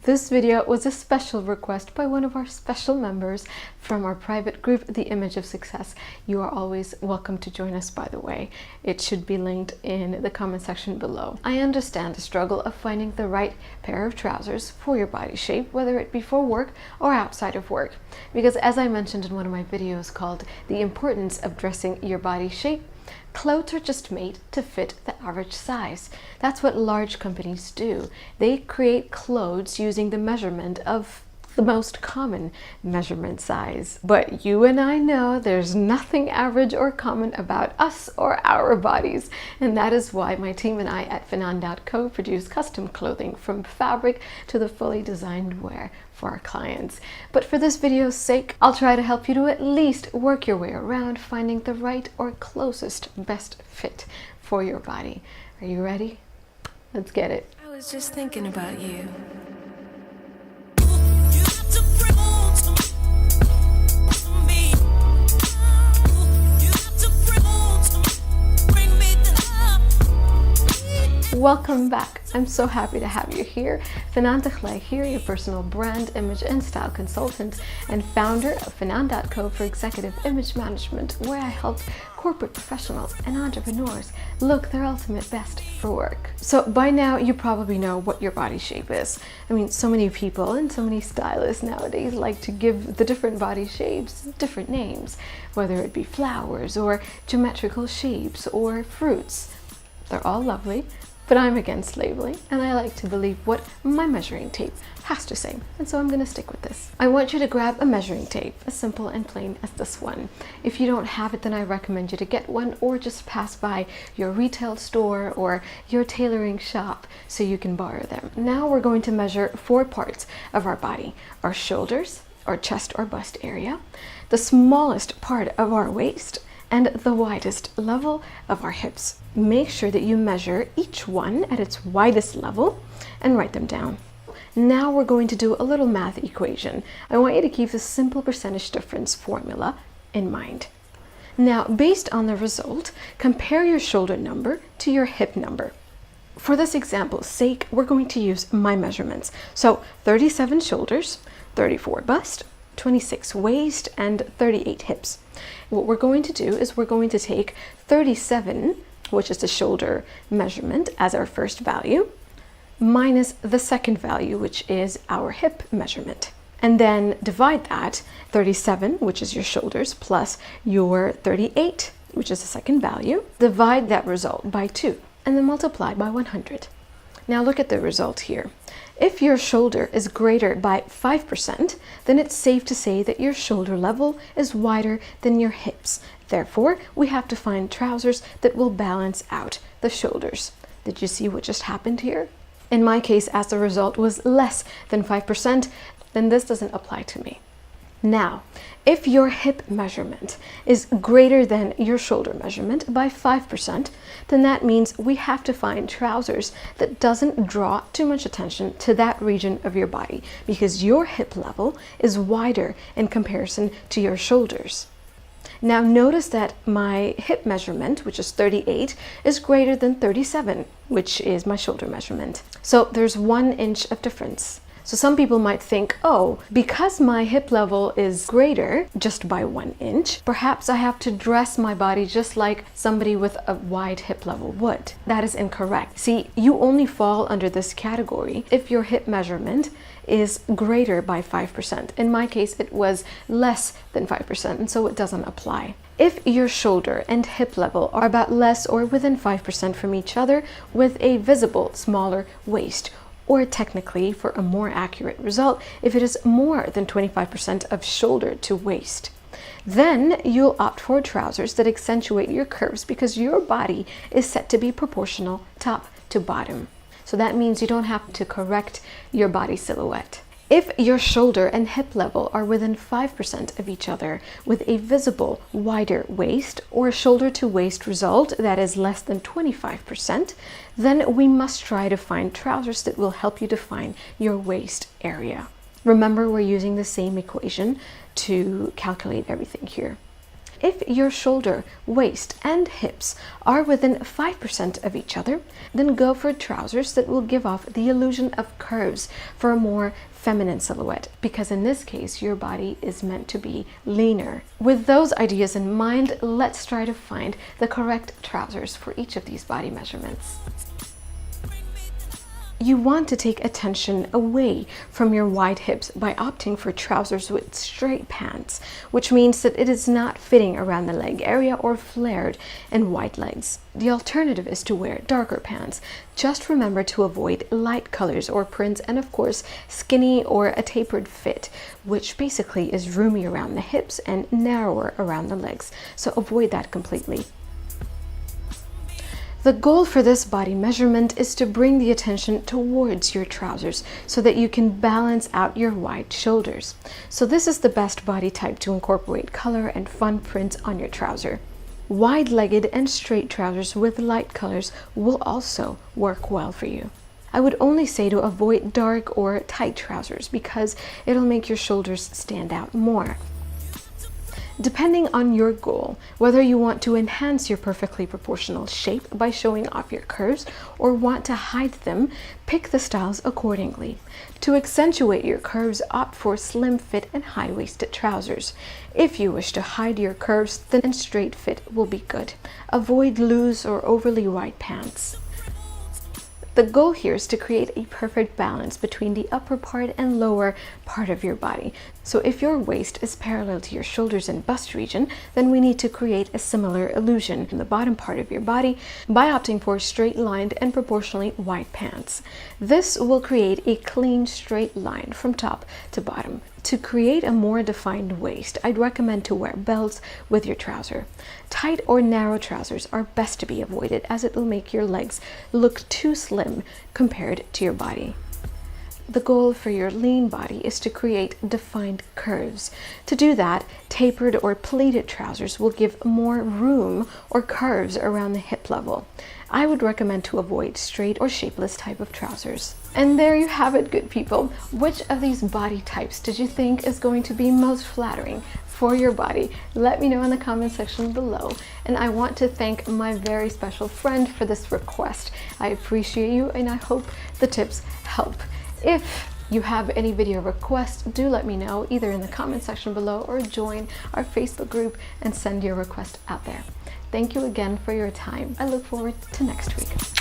This video was a special request by one of our special members from our private group, The Image of Success. You are always welcome to join us, by the way. It should be linked in the comment section below. I understand the struggle of finding the right pair of trousers for your body shape, whether it be for work or outside of work. Because as I mentioned in one of my videos called The Importance of Dressing Your Body Shape, clothes are just made to fit the average size. That's what large companies do. They create clothes using the measurement of the most common measurement size. But you and I know there's nothing average or common about us or our bodies. And that is why my team and I at Fnan.co produce custom clothing from fabric to the fully designed wear for our clients. But for this video's sake, I'll try to help you to at least work your way around finding the right or closest best fit for your body. Are you ready? Let's get it. I was just thinking about you. Welcome back. I'm so happy to have you here. Teklay here, your personal brand, image, and style consultant and founder of Fnan.co for executive image management, where I help corporate professionals and entrepreneurs look their ultimate best for work. So by now you probably know what your body shape is. I mean, so many people and so many stylists nowadays like to give the different body shapes different names, whether it be flowers or geometrical shapes or fruits. They're all lovely, but I'm against labeling, and I like to believe what my measuring tape has to say, and so I'm going to stick with this. I want you to grab a measuring tape, as simple and plain as this one. If you don't have it, then I recommend you to get one or just pass by your retail store or your tailoring shop so you can borrow them. Now we're going to measure 4 parts of our body: our shoulders, our chest or bust area, the smallest part of our waist, and the widest level of our hips. Make sure that you measure each one at its widest level and write them down. Now we're going to do a little math equation. I want you to keep the simple percentage difference formula in mind. Now, based on the result, compare your shoulder number to your hip number. For this example's sake, we're going to use my measurements. So 37 shoulders, 34 bust, 26 waist, and 38 hips. What we're going to do is we're going to take 37, which is the shoulder measurement, as our first value, minus the second value, which is our hip measurement. And then divide that, 37, which is your shoulders, plus your 38, which is the second value. Divide that result by 2, and then multiply by 100. Now look at the result here. If your shoulder is greater by 5%, then it's safe to say that your shoulder level is wider than your hips. Therefore, we have to find trousers that will balance out the shoulders. Did you see what just happened here? In my case, as the result was less than 5%, then this doesn't apply to me. Now, if your hip measurement is greater than your shoulder measurement by 5%, then that means we have to find trousers that doesn't draw too much attention to that region of your body, because your hip level is wider in comparison to your shoulders. Now notice that my hip measurement, which is 38, is greater than 37, which is my shoulder measurement. So there's 1 inch of difference. So some people might think, oh, because my hip level is greater just by 1 inch, perhaps I have to dress my body just like somebody with a wide hip level would. That is incorrect. See, you only fall under this category if your hip measurement is greater by 5%. In my case, it was less than 5%, and so it doesn't apply. If your shoulder and hip level are about less or within 5% from each other with a visible smaller waist, or technically, for a more accurate result, if it is more than 25% of shoulder to waist, then you'll opt for trousers that accentuate your curves because your body is set to be proportional top to bottom. So that means you don't have to correct your body silhouette. If your shoulder and hip level are within 5% of each other with a visible wider waist or shoulder to waist result that is less than 25%, then we must try to find trousers that will help you define your waist area. Remember, we're using the same equation to calculate everything here. If your shoulder, waist, and hips are within 5% of each other, then go for trousers that will give off the illusion of curves for a more feminine silhouette, because in this case your body is meant to be leaner. With those ideas in mind, let's try to find the correct trousers for each of these body measurements. You want to take attention away from your wide hips by opting for trousers with straight pants, which means that it is not fitting around the leg area or flared in wide legs. The alternative is to wear darker pants. Just remember to avoid light colors or prints, and of course skinny or a tapered fit, which basically is roomy around the hips and narrower around the legs. So avoid that completely. The goal for this body measurement is to bring the attention towards your trousers so that you can balance out your wide shoulders. So this is the best body type to incorporate color and fun prints on your trouser. Wide-legged and straight trousers with light colors will also work well for you. I would only say to avoid dark or tight trousers because it'll make your shoulders stand out more. Depending on your goal, whether you want to enhance your perfectly proportional shape by showing off your curves or want to hide them, pick the styles accordingly. To accentuate your curves, opt for slim fit and high-waisted trousers. If you wish to hide your curves, then a straight fit will be good. Avoid loose or overly wide pants. The goal here is to create a perfect balance between the upper part and lower part of your body. So if your waist is parallel to your shoulders and bust region, then we need to create a similar illusion in the bottom part of your body by opting for straight-lined and proportionally wide pants. This will create a clean straight line from top to bottom. To create a more defined waist, I'd recommend to wear belts with your trouser. Tight or narrow trousers are best to be avoided as it will make your legs look too slim compared to your body. The goal for your lean body is to create defined curves. To do that, tapered or pleated trousers will give more room or curves around the hip level. I would recommend to avoid straight or shapeless type of trousers. And there you have it, good people. Which of these body types did you think is going to be most flattering for your body? Let me know in the comment section below. And I want to thank my very special friend for this request. I appreciate you and I hope the tips help. If you have any video requests, do let me know either in the comment section below or join our Facebook group and send your request out there. Thank you again for your time. I look forward to next week.